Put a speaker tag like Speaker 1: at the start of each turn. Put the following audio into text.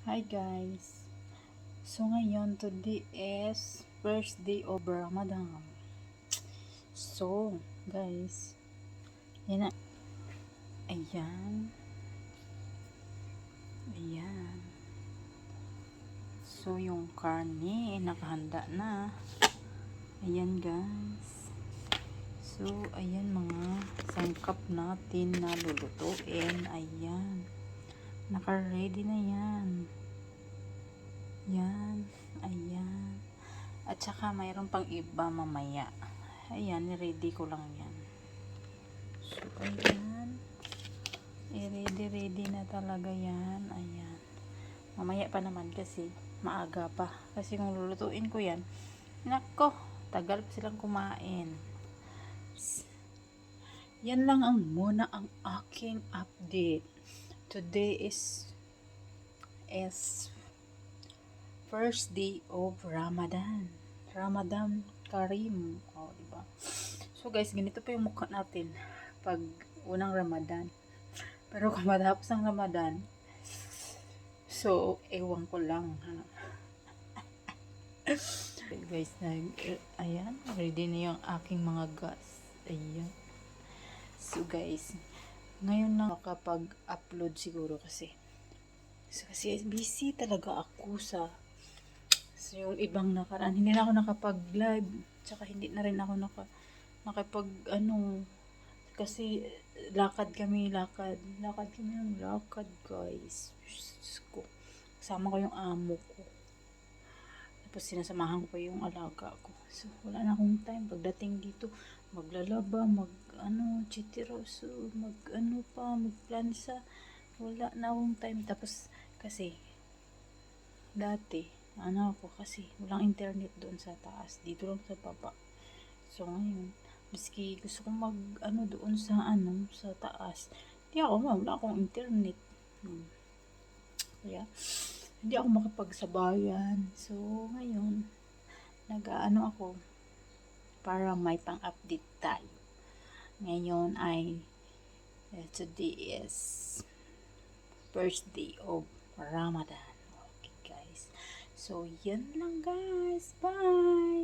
Speaker 1: Hi guys. So ngayon today is first day of Ramadan. So guys, yan na. Ayan. Ayan. So yung karne nakahanda na. Ayan guys. So ayan mga sangkap natin na lulutuin. Ayan. Naka-ready na yan. Yan. Ayan. At saka mayroon pang iba mamaya. Ayan, ready ko lang yan. So, ayan. Ready na talaga yan. Ayan. Mamaya pa naman kasi maaga pa. Kasi kung lulutuin ko yan, nako, tagal pa silang kumain. Yan lang ang muna ang aking update. Today is first day of Ramadan. Ramadan Karim. Oh, diba? So guys, ganito pa yung mukha natin pag unang Ramadan. Pero kung matapos ang Ramadan, so ewan ko lang. Guys, ayan, ready na yung aking mga gas. Ayan. So guys, ngayon na makapag-upload siguro kasi busy talaga ako sa yung ibang nakaraan. Hindi na ako nakapag-live. Tsaka hindi na rin ako nakapag kasi lakad kami ng lakad guys. Diyos ko. Kasama ko yung amo ko. Tapos sinasamahan ko pa yung alaga ko. So wala na akong time. Pagdating dito, maglalaba, chitiros, magplansa. Wala na akong time. Tapos kasi dati kasi walang internet doon sa taas, dito lang sa baba. So ngayon, miski gusto kong doon sa taas, wala akong internet. Kaya hindi ako makapagsabayan. So ngayon, ako para may pang-update tayo. Ngayon ay today is first day of Ramadan. Okay guys. So yan lang guys. Bye!